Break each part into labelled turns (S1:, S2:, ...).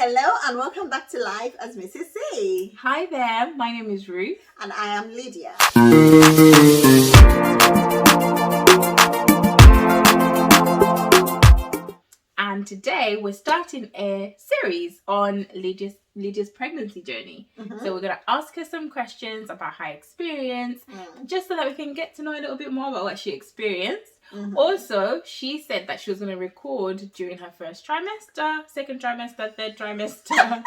S1: Hello and welcome back to Life as Mrs. C.
S2: Hi there, my name is Ruth.
S1: And I am Lydia.
S2: And today we're starting a series on Lydia's pregnancy journey. So we're going to ask her some questions about her experience, just so that we can get to know a little bit more about what she experienced. Also, she said that she was going to record during her first trimester, second trimester, third trimester.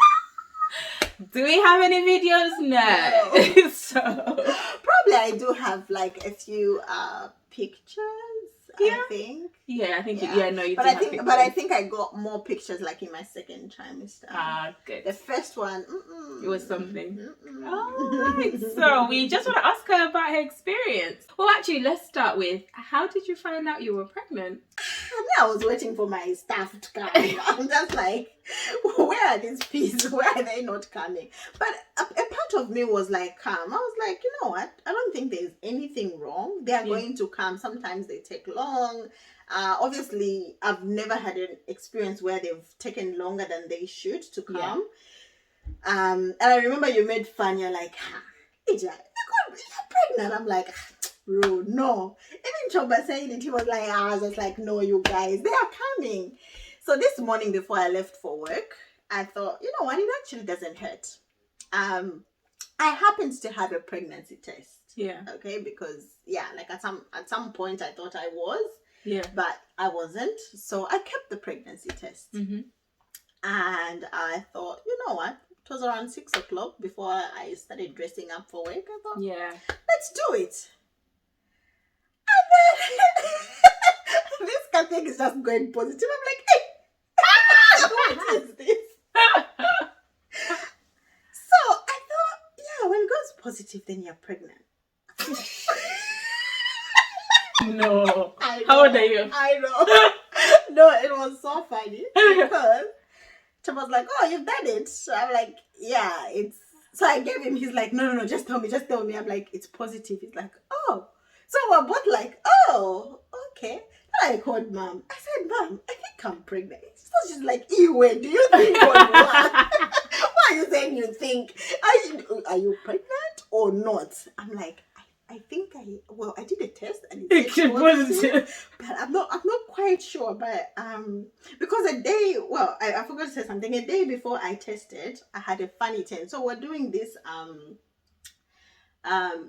S2: Do we have any videos? No. So
S1: probably I do have like a few pictures. I think.
S2: Yeah, I think.
S1: But I think I got more pictures like in my second trimester.
S2: Ah, good.
S1: The first one,
S2: it was something. All right. So we just want to ask her about her experience. Well, actually, let's start with, how did you find out you were pregnant?
S1: I was waiting for my staff to come. I'm just like, where are these peas? Why are they not coming? But a part of me was like calm. I was like, you know what? I don't think there's anything wrong. They are going to come. Sometimes they take long. Obviously, I've never had an experience where they've taken longer than they should to come. And I remember you made fun. You're like, Lydia, you're pregnant. I'm like, bro, no. Even Choba saying it, he was like, I was just like, no, you guys, they are coming. So this morning before I left for work, I thought, you know what, it actually doesn't hurt. I happened to have a pregnancy test.
S2: Yeah. Okay,
S1: because like at some point I thought I was.
S2: Yeah.
S1: But I wasn't. So I kept the pregnancy test. And I thought, you know what? It was around 6 o'clock before I started dressing up for work. I thought, let's do it. And then this thing is just going positive. I'm like, hey, what is this? So I thought, when it goes positive, then you're pregnant.
S2: No. How old are you?
S1: I know. No, it was so funny because Chum was like, oh, you've done it. So I'm like, yeah, it's. So I gave him, he's like, no, just tell me. I'm like, it's positive. He's like, oh. So we're both like, oh, okay. Then I called Mom. I said, Mom, I think I'm pregnant. So she's like, Ewe, do you think on what? Why are you saying you think? Are you pregnant or not? I'm like, I think I did a test and it said positive, but I'm not quite sure. But because I forgot to say something. A day before I tested, I had a funny test. So we're doing this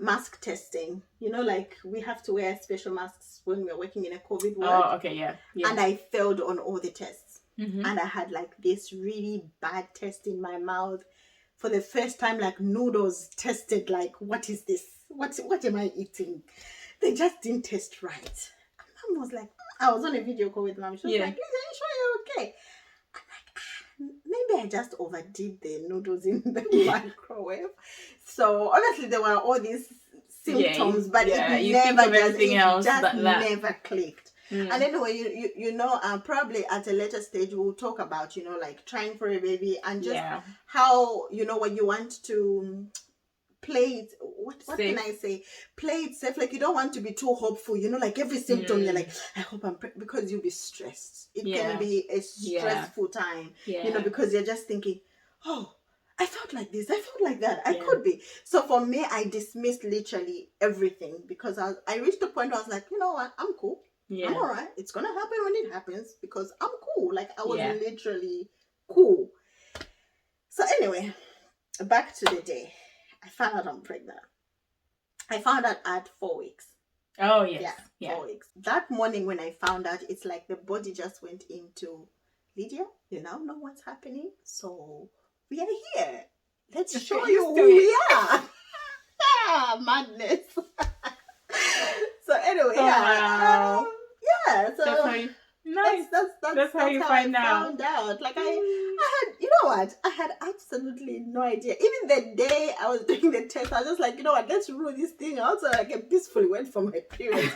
S1: mask testing. You know, like we have to wear special masks when we're working in a COVID ward.
S2: Oh, okay, yeah.
S1: And I failed on all the tests, and I had like this really bad taste in my mouth. For the first time, like noodles tasted like, what is this? What am I eating? They just didn't taste right. And Mom was like, I was on a video call with Mom. She was like, are you sure you're okay? I'm like, maybe I just overdid the noodles in the microwave. So honestly, there were all these symptoms, but it just never clicked. And anyway, you know, probably at a later stage we'll talk about, you know, like trying for a baby and just how, you know, when you want to play it, what can I say? Play it safe. Like you don't want to be too hopeful, you know, like every symptom you're like, I hope I'm pregnant, because you'll be stressed. It can be a stressful time, you know, because you're just thinking, oh, I felt like this, I felt like that, I could be. So for me, I dismissed literally everything because I reached a point where I was like, you know what, I'm cool. I'm all right. It's going to happen when it happens because I'm cool. Like I was literally cool. So anyway, back to the day. I found out I'm pregnant. I found out at 4 weeks.
S2: Oh, yes.
S1: Yeah, 4 weeks. That morning when I found out, it's like the body just went into, Lydia, you now know what's happening. So we are here. Let's show you who we are. Madness. So anyway, so
S2: that's how you, nice. That's how you
S1: found out. Like I had, you know what? I had absolutely no idea. Even the day I was doing the test, I was just like, you know what? Let's rule this thing out so I can peacefully wait for my period.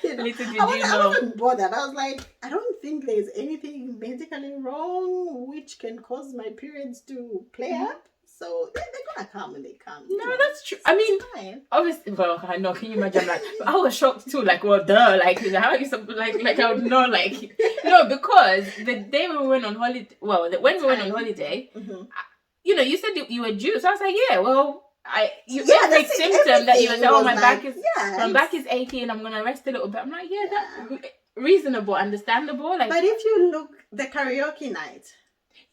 S1: You know, I wasn't bothered. I was like, I don't think there's anything medically wrong which can cause my periods to play up. So they're gonna come when they come.
S2: No, that's true. I mean,
S1: fine.
S2: obviously, well, I know. Can you imagine? Like, I was shocked too. Like, well, duh. Like, how are you like I would know. Like, no, because the day when we went on holiday, when we went on holiday, you said you were due. So I was like, yeah, well, every symptom that you were saying, oh, my back is achy and I'm gonna rest a little bit. I'm like, that's reasonable, understandable. Like,
S1: but if you look the karaoke night.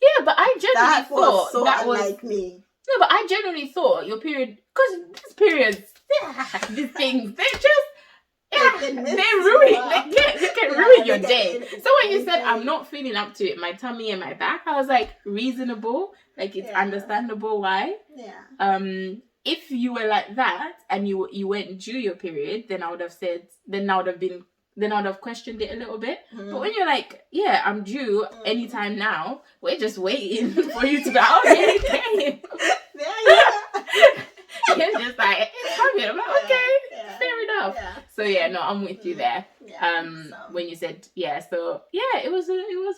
S2: Yeah, but I genuinely thought
S1: so
S2: that was
S1: unlike me.
S2: No, but I genuinely thought your period, because these periods, these things, they just they ruin. They can ruin your day. So when you said I'm not feeling up to it, my tummy and my back, I was like, reasonable, like it's understandable why.
S1: Yeah.
S2: If you were like that and you weren't due your period, then I would have said, then I would have questioned it a little bit. But when you're like, yeah, I'm due anytime now, we're just waiting for you to go, oh, yeah, you came. It's just like, it's coming. I'm like, okay, fair enough. Yeah. So yeah, no, I'm with you there. When you said, so yeah, it was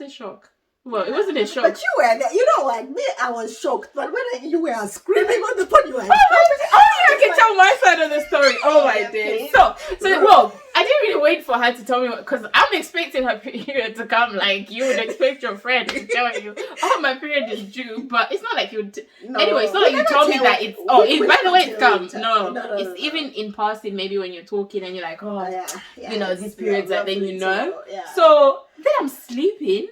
S2: a shock. Well, it wasn't a shock.
S1: But you were there. You know, like me, I was shocked. But when you were screaming on the phone, you were
S2: I can tell my side of the story. Oh my dear. So I didn't really wait for her to tell me, because I'm expecting her period to come like you would expect your friend to tell you, oh, my period is due. But it's not like you would. Anyway, it's not like you told me that it's. Oh, by the way, it's come. No, it's even in passing. Maybe when you're talking and you're like, oh, these periods that then you know. So then I'm sleeping.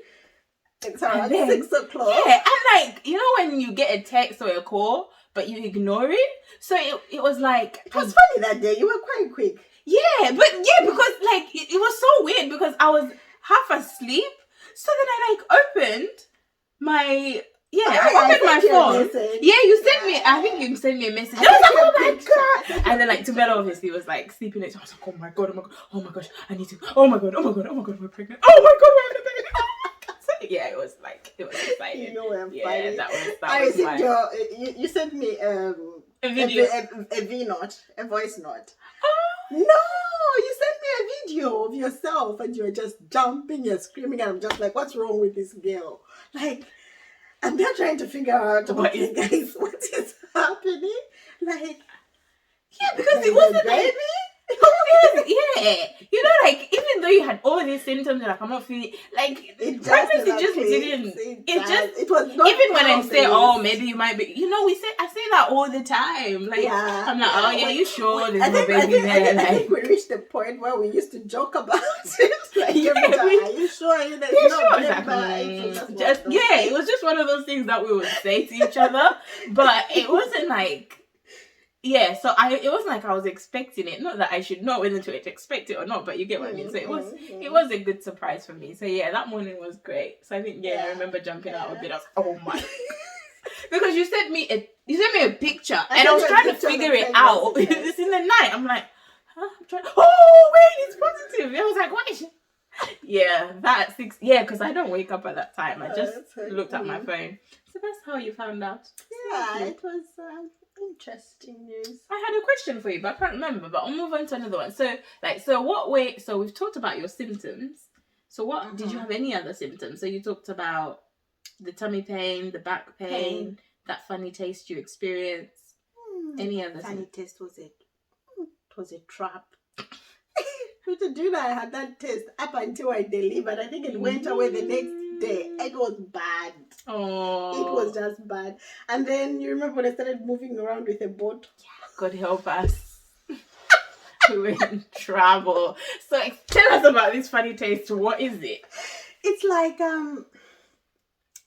S1: It's around 6 o'clock.
S2: Yeah, and like, when you get a text or a call, but you ignore it. So it was like...
S1: It was funny that day. You were quite quick.
S2: Yeah, because like, it was so weird because I was half asleep. So then I like opened my... I opened my phone. Yeah, you sent me... I think you sent me a message. I was like, oh my God. And then like, Tumelo obviously was like sleeping next to me. I was like, oh my gosh, I need to... Oh my God, we're pregnant. Oh my God, we're pregnant. Yeah, it was exciting.
S1: You were
S2: funny. That was fine.
S1: You sent me
S2: a video,
S1: a voice note. No, you sent me a video of yourself and you were just jumping, you're screaming, and I'm just like, what's wrong with this girl? Like, I'm not trying to figure out what is happening. Like,
S2: yeah, because it wasn't baby. Like, even though you had all these symptoms, like, I'm not feeling like pregnancy just didn't. It was not even when I say, oh, maybe you might be. I say that all the time. Like, I'm like, oh yeah, you sure there's no baby there?
S1: I think we reached the point where we used to joke about it. Like, are you sure there's no baby?
S2: It was just one of those things that we would say to each other, but it wasn't like. Yeah, so it wasn't like I was expecting it. Not that I should know whether to expect it or not, but you get what I mean. So it was a good surprise for me. So yeah, that morning was great. So I think I remember jumping out a bit. I was like, oh my, because you sent me a picture and I was trying to figure it out. It's in the night. I'm like, huh? Oh wait, it's positive. I was like, what is? Yeah, that 6. Yeah, because I don't wake up at that time. I just looked at my phone. So that's how you found out.
S1: Yeah, it was. Interesting news.
S2: I had a question for you, but I can't remember. But I'll move on to another one. So what way? So we've talked about your symptoms. So what did you have any other symptoms? So you talked about the tummy pain, the back pain, that funny taste you experienced. Any other
S1: funny taste? It was a trap. To do that, I had that taste up until I delivered. I think it went away the next day. It was bad.
S2: Oh,
S1: it was just bad. And then you remember when I started moving around with a boat?
S2: Yeah, God help us. We were in trouble. So tell us about this funny taste. What is it?
S1: It's like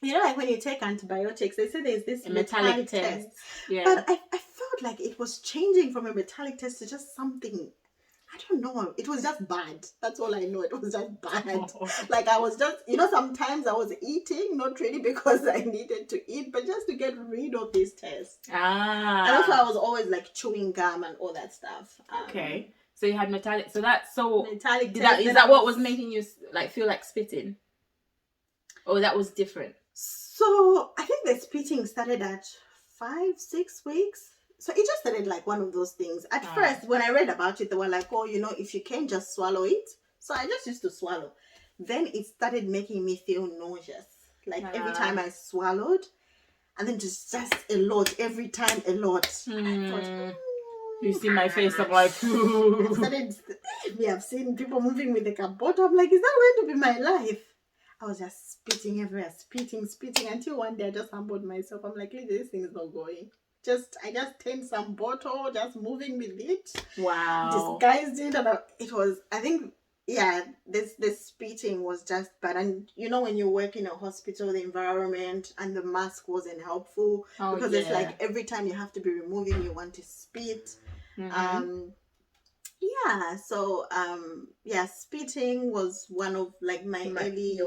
S1: like when you take antibiotics, they say there's this metallic test.
S2: Yeah.
S1: But I felt like it was changing from a metallic test to just something. I don't know. It was just bad. That's all I know. It was just bad. Like I was just, sometimes I was eating, not really because I needed to eat, but just to get rid of this taste.
S2: Ah.
S1: And that's why I was always like chewing gum and all that stuff.
S2: Okay. So you had metallic. So that's
S1: metallic.
S2: Is that what was making you like feel like spitting? Or that was different?
S1: So I think the spitting started at 5-6 weeks. So it just started like one of those things. At first, when I read about it, they were like, oh, if you can just swallow it. So I just used to swallow. Then it started making me feel nauseous. Like every time I swallowed, And then just a lot, every time a lot. And I thought,
S2: you see my face, I'm like,
S1: I've seen people moving with the kabota. I'm like, is that going to be my life? I was just spitting everywhere, spitting, until one day I just humbled myself. I'm like, this thing is not going. I just turned some bottle, just moving with it.
S2: Wow.
S1: Disguised it, and I think, this spitting was just bad. And when you work in a hospital, the environment and the mask wasn't helpful, because it's like every time you have to be removing, you want to spit. Spitting was one of like my
S2: early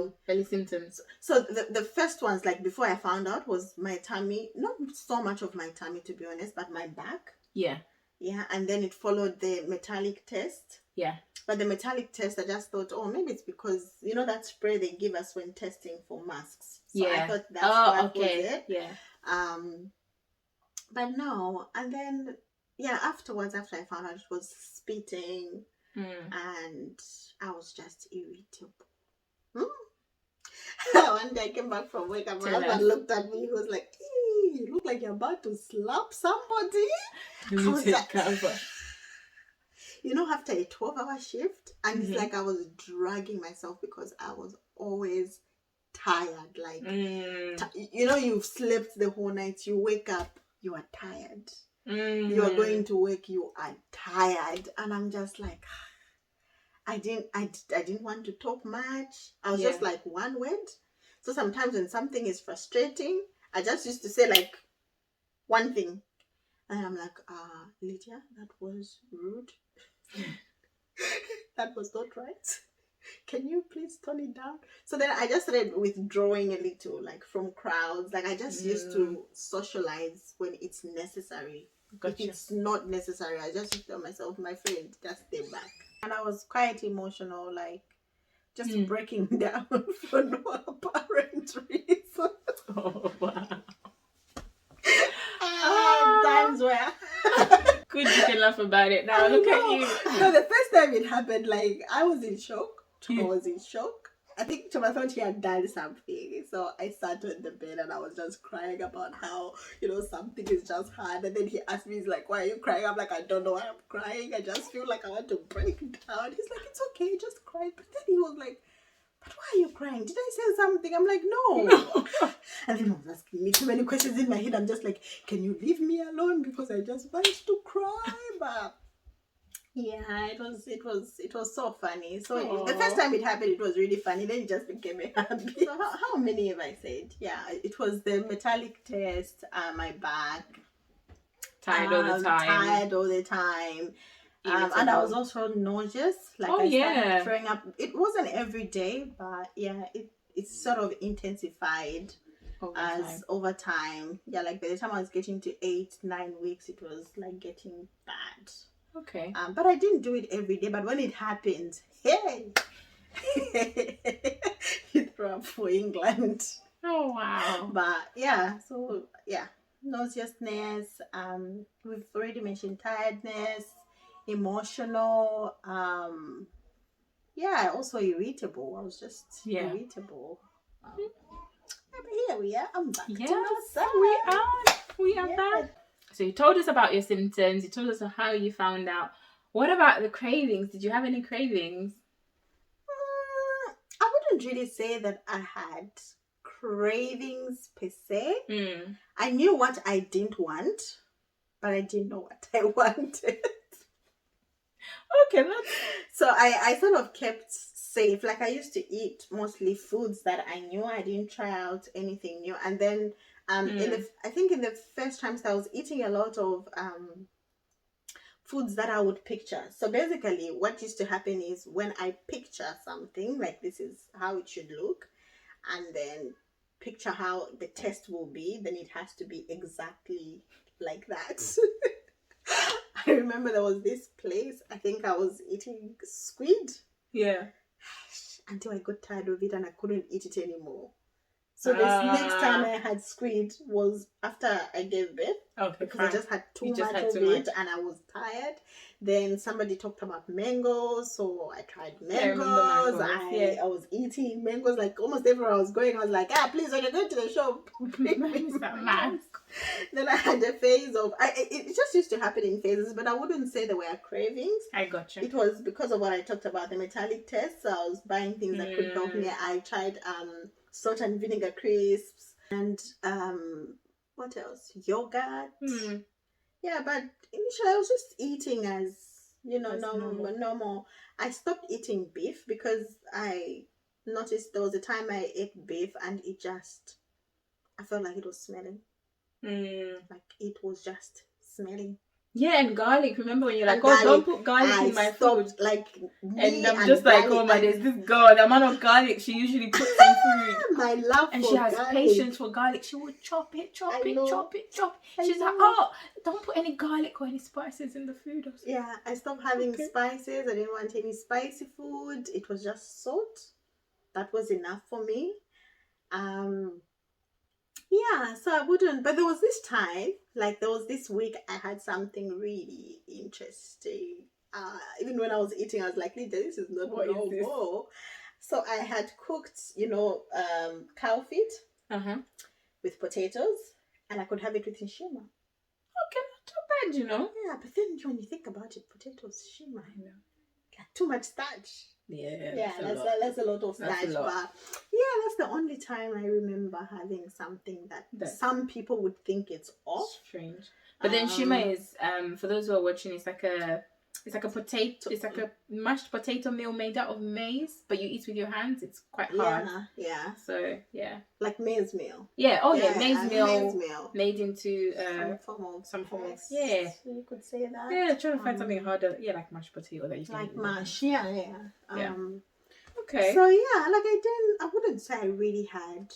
S2: symptoms.
S1: So the first ones, like before I found out, was my tummy. Not so much of my tummy, to be honest, but my back.
S2: Yeah,
S1: and then it followed the metallic test. But the metallic test, I just thought, maybe it's because that spray they give us when testing for masks. So I thought that's was it. But no, and then afterwards, after I found out it was spitting, and I was just irritable. One day I came back from work and my husband looked at me. He was like, "Hey, you look like you're about to slap somebody." I was like, after a 12-hour shift, and it's like I was dragging myself because I was always tired. Like, you've slept the whole night, you wake up, you are tired. You are going to work, you are tired, and I'm just like, I didn't want to talk much. I was just like one word. So sometimes when something is frustrating, I just used to say like one thing, and I'm like, Lydia, that was rude. That was not right. Can you please tone it down? So then I just started withdrawing a little, like from crowds. Like I just used to socialize when it's necessary. If it's not necessary, I just used to tell myself, my friend, just stay back. And I was quite emotional, like just breaking down for no apparent reason.
S2: Oh, wow.
S1: Times where
S2: good, you can laugh about it now. Look at you.
S1: No, the first time it happened, like I was in shock. Chuma was in shock. I think Chuma thought he had done something. So I sat on the bed and I was just crying about how, something is just hard. And then he asked me, he's like, why are you crying? I'm like, I don't know why I'm crying. I just feel like I want to break down. He's like, it's okay, just cry. But then he was like, but why are you crying? Did I say something? I'm like, no. And then he was asking me too many questions in my head. I'm just like, can you leave me alone? Because I just want to cry. But it was so funny. So the first time it happened, it was really funny. Then it just became a habit. So how many have I said? Yeah, it was the metallic test, my back.
S2: Tired all the time.
S1: And I was also nauseous. Like I started throwing up. It wasn't every day, but it sort of intensified over time. Yeah, like by the time I was getting to 8-9 weeks, it was like getting bad.
S2: Okay.
S1: But I didn't do it every day. But when it happened, hey, you throw up for England.
S2: Oh wow.
S1: But nauseousness. We've already mentioned tiredness. Emotional, also irritable. I was just irritable. But here we are. I'm back.
S2: Yes, we are back. So you told us about your symptoms. You told us how you found out. What about the cravings? Did you have any cravings?
S1: I wouldn't really say that I had cravings per se. I knew what I didn't want, but I didn't know what I wanted.
S2: Okay,
S1: so I sort of kept safe. Like I used to eat mostly foods that I knew. I didn't try out anything new. And then I think in the first trimester I was eating a lot of foods that I would picture. So basically what used to happen is when I picture something, like this is how it should look, and then picture how the test will be, then it has to be exactly like that. I remember there was this place, I think I was eating squid.
S2: Yeah.
S1: Until I got tired of it and I couldn't eat it anymore. So this next time I had squid was after I gave birth.
S2: Okay,
S1: because
S2: fine.
S1: I just had too
S2: You just
S1: much
S2: had
S1: of
S2: too
S1: it
S2: much.
S1: and I was tired. Then somebody talked about mangoes, so I tried
S2: Yeah, I remember
S1: mangoes.
S2: mangoes,
S1: I was eating mangoes like almost everywhere I was going. I was like, please, when you're going to the shop, bring me mangoes. Then I had a phase of it just used to happen in phases, but I wouldn't say there were cravings.
S2: I got you.
S1: It was because of what I talked about, the metallic test. So I was buying things that could help me. I tried salt and vinegar crisps and what else? Yogurt. Yeah, but initially I was just eating as normal. I stopped eating beef because I noticed there was a time I ate beef and I felt like it was smelling. Like it was just smelling.
S2: Yeah, and garlic. Remember when you're like, don't put garlic in my food.
S1: Like,
S2: and I'm just like, oh my days, this girl, the amount of garlic she usually puts in food.
S1: My love
S2: and
S1: for
S2: she has
S1: garlic.
S2: Patience for garlic. She would chop it. She's like, don't put any garlic or any spices in the food.
S1: Yeah, I stopped having spices. I didn't want any spicy food. It was just salt. That was enough for me. Yeah, so I wouldn't, but there was this time, like there was this week I had something really interesting. Even when I was eating, I was like, Lydia, this is not normal. So I had cooked, cow feet with potatoes, and I could have it with shima.
S2: Okay, not too bad,
S1: Yeah, but then when you think about it, potatoes, shima, too much starch.
S2: Yeah,
S1: that's a lot of starch. But yeah, that's the only time I remember having something that some people would think it's off.
S2: Strange. But then shima is for those who are watching, it's like a potato. It's like a mashed potato meal made out of maize, but you eat with your hands. It's quite hard.
S1: Yeah.
S2: So yeah,
S1: like maize meal.
S2: Yeah. Oh yeah, maize meal made into
S1: some form of
S2: yeah.
S1: So you could say that.
S2: Yeah, trying to find something harder. Yeah, like mashed potato that you can
S1: like
S2: eat
S1: mash. Yeah.
S2: Okay.
S1: So yeah, like I wouldn't say I really had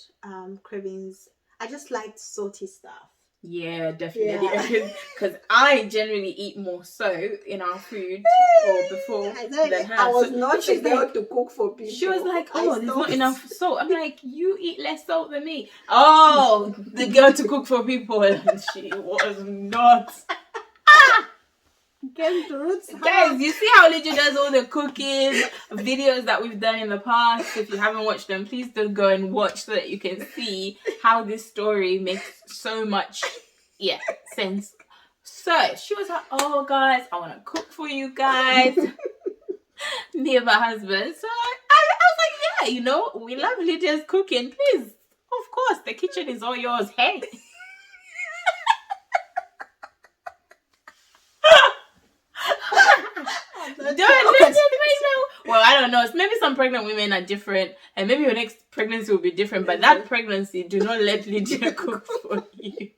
S1: cravings. I just liked salty stuff.
S2: Yeah, definitely. Because I generally eat more so in our food or before than her.
S1: I was not able to cook for people.
S2: She was like, there's not enough salt. I'm like, you eat less salt than me. Oh, the girl to cook for people. And she was not. Guys, you see how Lydia does all the cooking videos that we've done in the past? If you haven't watched them, please do go and watch so that you can see how this story makes so much sense. So she was like, oh guys, I want to cook for you guys. Me and my husband. So I was like, yeah, we love Lydia's cooking. Please, of course, the kitchen is all yours. Hey. Well, I don't know. Maybe some pregnant women are different, and maybe your next pregnancy will be different. But that pregnancy, do not let Lydia cook for you.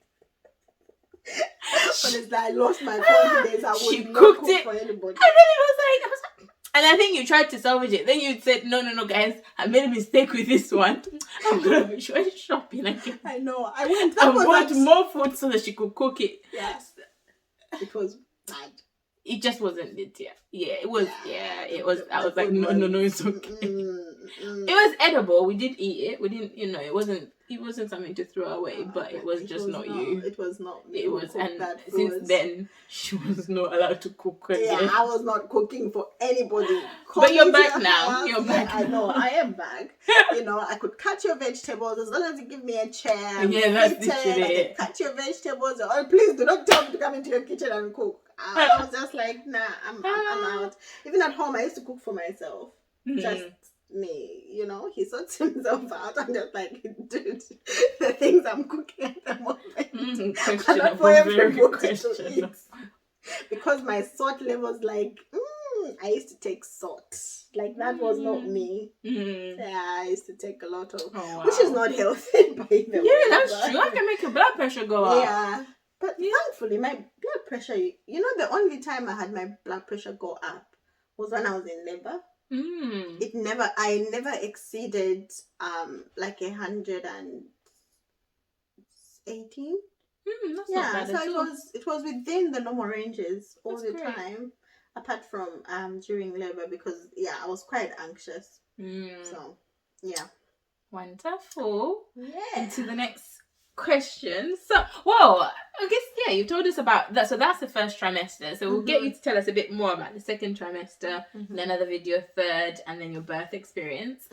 S1: Honestly, I lost my confidence. I would not
S2: cooked
S1: cook
S2: it
S1: for anybody.
S2: And then it was like, and I think you tried to salvage it. Then you said, no, guys, I made a mistake with this one. I'm gonna be shopping again.
S1: I know. I went.
S2: I bought more food so that she could cook it.
S1: Yes, it was bad.
S2: It just wasn't it, yeah. It was, it was. I was like, no, it's okay. It was edible. We did eat it. We didn't, it wasn't something to throw away, but it was not you.
S1: It was not me.
S2: It was, and since then, she was not allowed to cook again.
S1: Yeah, I was not cooking for anybody.
S2: But you're back now. You're back.
S1: I know, I am back. I could cut your vegetables as long as you give me a chair.
S2: Yeah, that's literally it.
S1: Cut your vegetables. Oh, please do not tell me to come into your kitchen and cook. I was just like, nah, I'm out. Even at home, I used to cook for myself. Just me, he sorts himself out. I'm just like, dude, the things I'm cooking at the moment are not for everybody to eat. Because my salt levels, I used to take salt. Like, that was not me. Yeah, I used to take a lot of, which is not healthy, by the way.
S2: Yeah, that's true. I can make your blood pressure go up.
S1: Yeah. But thankfully, my blood pressure, the only time I had my blood pressure go up was when I was in labor. I never exceeded like 118.
S2: That's not bad at all.
S1: It was within the normal ranges all the time, apart from during labor, because I was quite anxious. So yeah.
S2: Wonderful.
S1: Yeah.
S2: Into the next question. So, well, I guess, yeah, you've told us about that. So that's the first trimester. So we'll get you to tell us a bit more about the second trimester, in another video, third, and then your birth experience.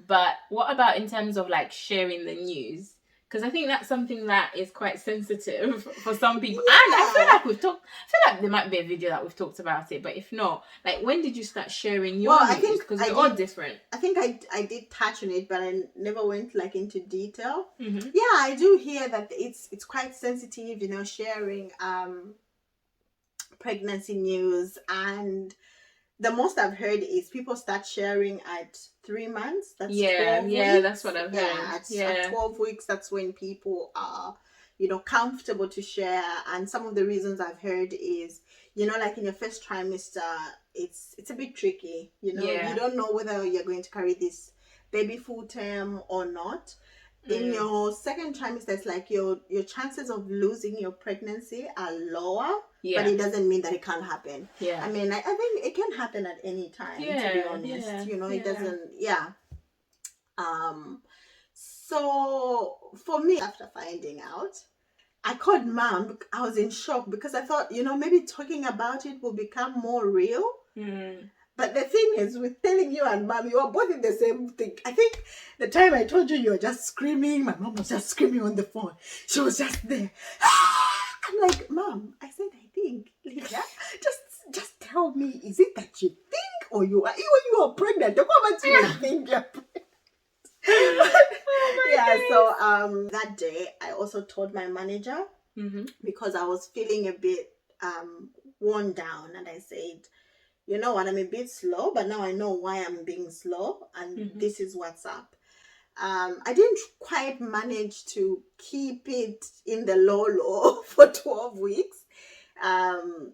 S2: But what about in terms of like sharing the news? Because I think that's something that is quite sensitive for some people.
S1: Yeah.
S2: And I feel like there might be a video that we've talked about it. But if not, like, when did you start sharing your news? Because we're all different.
S1: I think I did touch on it, but I never went like into detail. Yeah, I do hear that it's quite sensitive, you know, sharing pregnancy news. And the most I've heard is people start sharing at 3 months. That's 12 weeks.
S2: That's what I've heard.
S1: At 12 weeks, that's when people are, you know, comfortable to share. And some of the reasons I've heard is, you know, like in your first trimester, it's a bit tricky. You know, you don't know whether you're going to carry this baby full term or not. In your second trimester, it's like your chances of losing your pregnancy are lower, but it doesn't mean that it can't happen. I mean, I think it can happen at any time, to be honest. You know, it doesn't, so for me, after finding out, I called mom. I was in shock because I thought, you know, maybe talking about it will become more real. But the thing is, with telling you and mom, you are both in the same thing. I think the time I told you were just screaming, my mom was just screaming on the phone. She was just there. I'm like, Mom, I said, I think, Lydia, just tell me, is it that you think or you are pregnant? Don't come to me think you're pregnant. So that day I also told my manager because I was feeling a bit worn down, and I said, you know what, I'm a bit slow, but now I know why I'm being slow, and this is what's up. I didn't quite manage to keep it in the low for 12 weeks,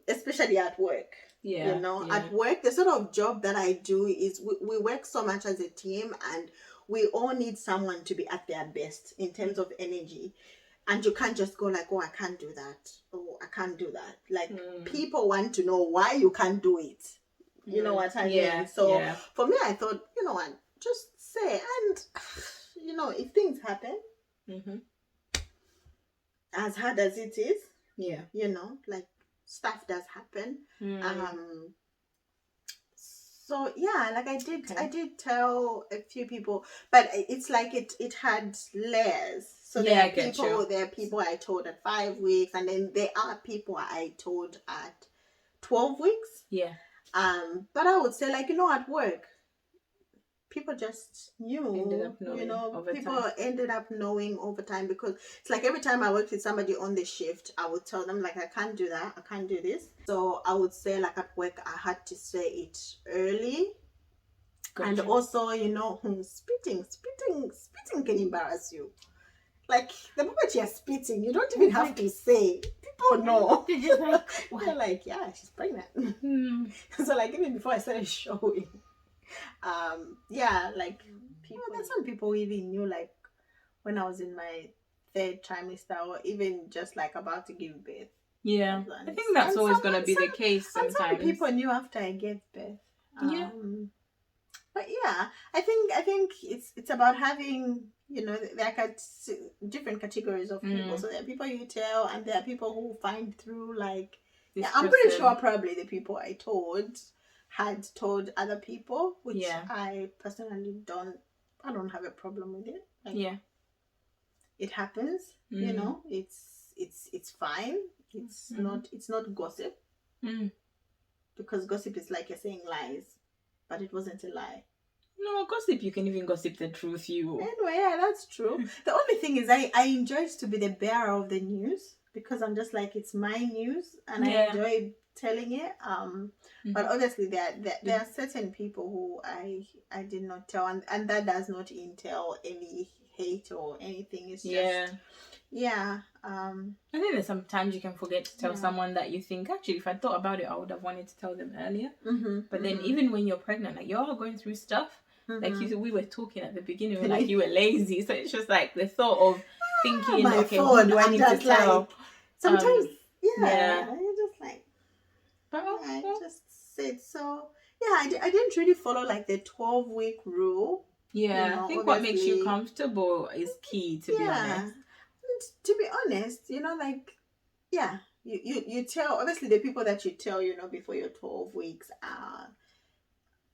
S1: especially at work. You know, at work, the sort of job that I do is we work so much as a team, and we all need someone to be at their best in terms of energy. And you can't just go like, oh, I can't do that. Oh, I can't do that. Like, people want to know why you can't do it. You know what I mean? So for me, I thought, you know what, just say. And, you know, if things happen, as hard as it is, you know, like, stuff does happen. So like I did tell a few people, but it's like it had layers. So there are people I told at 5 weeks, and then there are people I told at 12 weeks. But I would say, like, you know, at work, people just knew,
S2: ended up knowing,
S1: you know, people
S2: time.
S1: ended up knowing over time, because it's like every time I worked with somebody on the shift, I would tell them, like, I can't do that, I can't do this. So I would say, like, at work, I had to say it early. And also, you know, spitting can embarrass you. Like, the moment you're spitting, you don't even have to say. People know. They're like, yeah, she's pregnant. So, like, even before I started showing, like, people, there's some people who even knew, like, when I was in my third trimester, or even just like about to give birth.
S2: I think that's always going to be the case sometimes.
S1: And some people knew after I gave birth. But I think it's about having, you know, there are different categories of people. So there are people you tell, and there are people who find through, like, I'm pretty sure probably the people I told had told other people, which I personally don't have a problem with it. Like, it happens, you know, it's fine. It's not gossip, because gossip is like you're saying lies, but it wasn't a lie.
S2: No, gossip, you can even gossip the truth,
S1: Anyway, that's true. The only thing is I enjoy to be the bearer of the news, because I'm just like, it's my news, and I enjoy telling it. But obviously there are certain people who I did not tell, and that does not entail any hate or anything. It's just I
S2: think that sometimes you can forget to tell someone that you think, actually, if I thought about it, I would have wanted to tell them earlier. But then even when you're pregnant, like, you're all going through stuff. Like we were talking at the beginning, like, you were lazy, so it's just like the thought of thinking, okay, what do I need to tell?
S1: Like, sometimes, you're just like, but I just said so. I didn't really follow, like, the 12-week rule.
S2: Yeah,
S1: You know,
S2: I think what makes you
S1: obviously-
S2: comfortable is key, to be honest.
S1: And to be honest, you know, like, yeah, you tell, obviously the people that you tell, you know, before your 12 weeks are,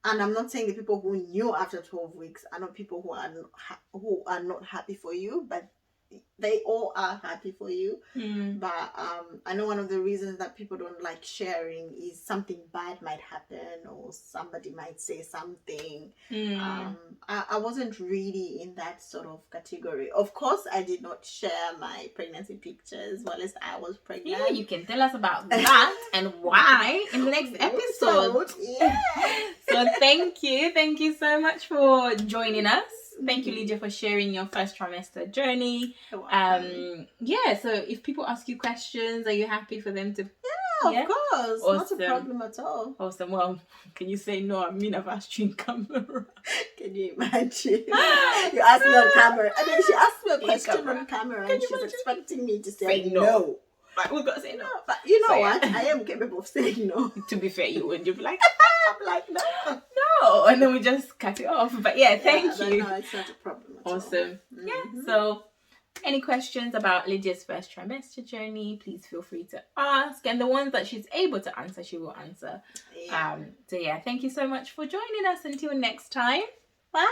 S1: and I'm not saying the people who knew after 12 weeks are not people who are not happy for you, but they all are happy for you. But I know one of the reasons that people don't like sharing is something bad might happen, or somebody might say something. I wasn't really in that sort of category. Of course, I did not share my pregnancy pictures while I was pregnant.
S2: Yeah, you can tell us about that and why in the next episode.
S1: Yeah.
S2: So thank you so much for joining us. Thank you, Lydia, for sharing your first trimester journey. Yeah, so if people ask you questions, are you happy for them to?
S1: Yeah, of course.
S2: Awesome.
S1: Not a problem at all.
S2: Awesome. Well, can you say no? I mean, I've asked you in camera.
S1: Can you imagine? You asked me on camera. And then she asked me a question on camera, and she's expecting me to say no.
S2: But we've got to say no.
S1: But you know what? I am capable of saying no.
S2: To be fair, you would. You'd be like,
S1: I'm like, no.
S2: and then we just cut it off. But yeah, thank you.
S1: No, it's not a problem at
S2: awesome.
S1: all.
S2: Yeah. So, any questions about Lydia's first trimester journey, please feel free to ask. And the ones that she's able to answer, she will answer.
S1: Yeah.
S2: So yeah, thank you so much for joining us. Until next time.
S1: Bye.